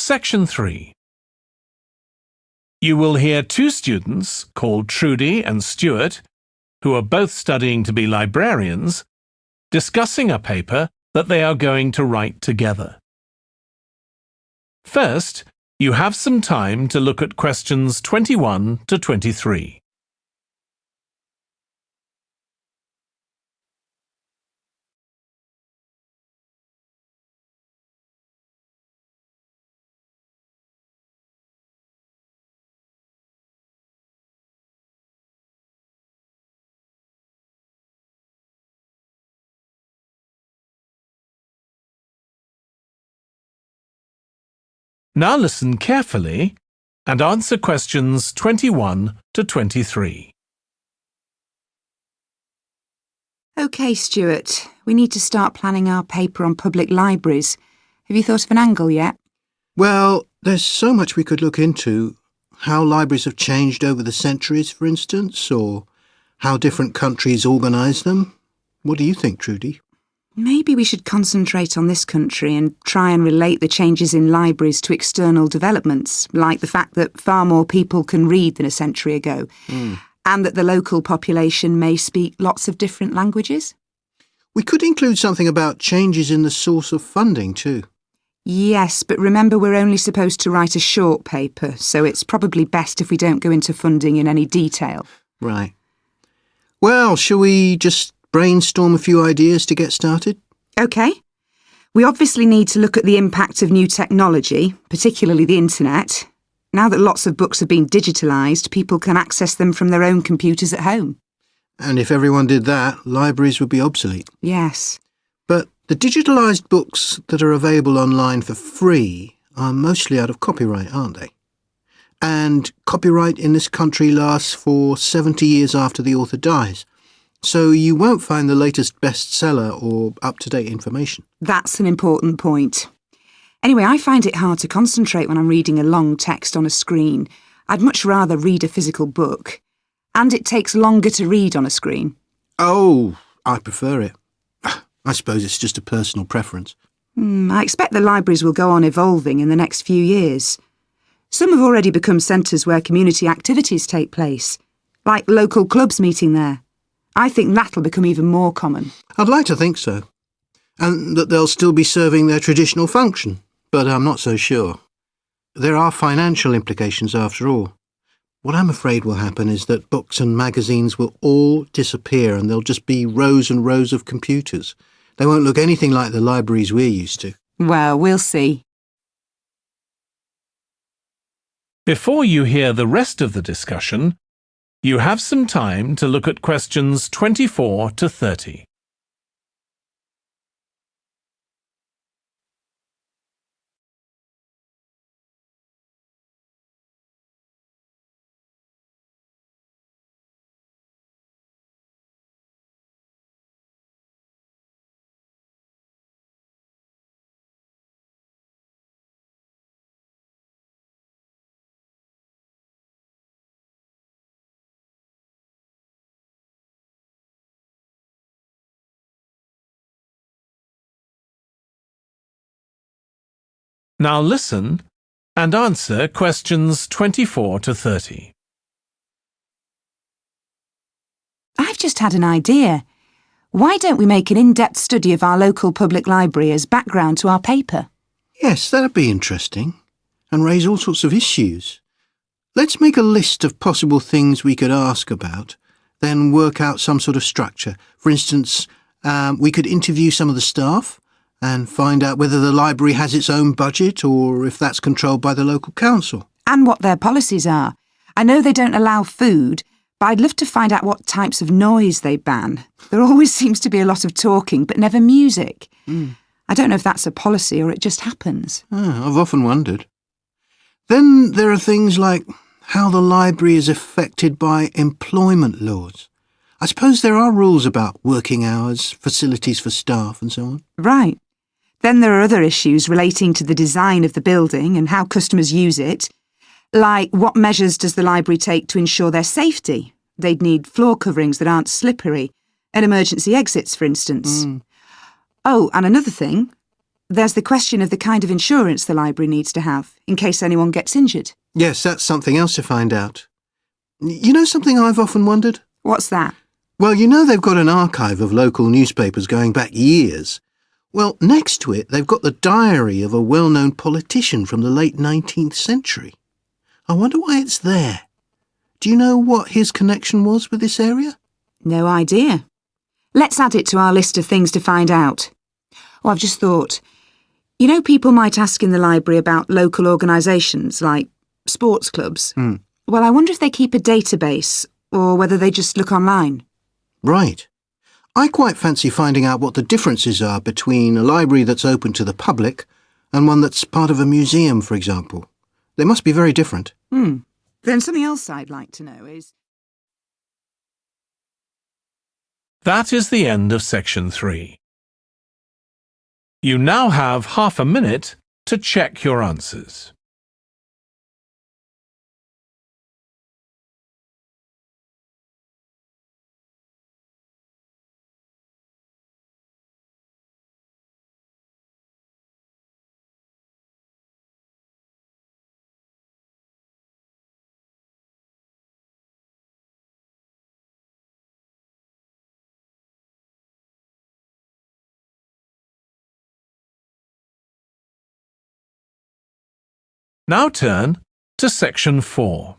Section 3. You will hear two students called Trudy and Stuart, who are both studying to be librarians, discussing a paper that they are going to write together. First, you have some time to look at questions 21 to 23. Now listen carefully and answer questions 21 to 23. OK, Stuart, we need to start planning our paper on public libraries. Have you thought of an angle yet? Well, there's so much we could look into. How libraries have changed over the centuries, for instance, or how different countries organise them. What do you think, Trudy? Maybe we should concentrate on this country and try and relate the changes in libraries to external developments, like the fact that far more people can read than a century ago, and that the local population may speak lots of different languages. We could include something about changes in the source of funding too. Yes, but remember we're only supposed to write a short paper, so it's probably best if we don't go into funding in any detail. Right. Well, shall we just brainstorm a few ideas to get started? OK. We obviously need to look at the impact of new technology, particularly the internet. Now that lots of books have been digitalised, people can access them from their own computers at home. And if everyone did that, libraries would be obsolete. Yes. But the digitalised books that are available online for free are mostly out of copyright, aren't they? And copyright in this country lasts for 70 years after the author dies. So you won't find the latest bestseller or up-to-date information. That's an important point. Anyway, I find it hard to concentrate when I'm reading a long text on a screen. I'd much rather read a physical book. And it takes longer to read on a screen. Oh, I prefer it. I suppose it's just a personal preference. I expect the libraries will go on evolving in the next few years. Some have already become centres where community activities take place, like local clubs meeting there. I think that'll become even more common. I'd like to think so. And that they'll still be serving their traditional function, but I'm not so sure. There are financial implications after all. What I'm afraid will happen is that books and magazines will all disappear and there'll just be rows and rows of computers. They won't look anything like the libraries we're used to. Well, we'll see. Before you hear the rest of the discussion, you have some time to look at questions 24 to 30. Now listen and answer questions 24 to 30. I've just had an idea. Why don't we make an in-depth study of our local public library as background to our paper? Yes, that'd be interesting. And raise all sorts of issues. Let's make a list of possible things we could ask about, then work out some sort of structure. For instance, we could interview some of the staff and find out whether the library has its own budget or if that's controlled by the local council. And what their policies are. I know they don't allow food, but I'd love to find out what types of noise they ban. There always seems to be a lot of talking, but never music. I don't know if that's a policy or it just happens. I've often wondered. Then there are things like how the library is affected by employment laws. I suppose there are rules about working hours, facilities for staff and so on. Right. Then there are other issues relating to the design of the building and how customers use it, like what measures does the library take to ensure their safety? They'd need floor coverings that aren't slippery, and emergency exits, for instance. Oh, and another thing, there's the question of the kind of insurance the library needs to have, in case anyone gets injured. Yes, that's something else to find out. You know something I've often wondered? What's that? Well, you know they've got an archive of local newspapers going back years. Well, next to it, they've got the diary of a well-known politician from the late 19th century. I wonder why it's there. Do you know what his connection was with this area? No idea. Let's add it to our list of things to find out. Oh, I've just thought. You know, people might ask in the library about local organisations like sports clubs. Well, I wonder if they keep a database or whether they just look online. Right. I quite fancy finding out what the differences are between a library that's open to the public and one that's part of a museum, for example. They must be very different. Then something else I'd like to know is... That is the end of section 3. You now have half a minute to check your answers. Now turn to section 4.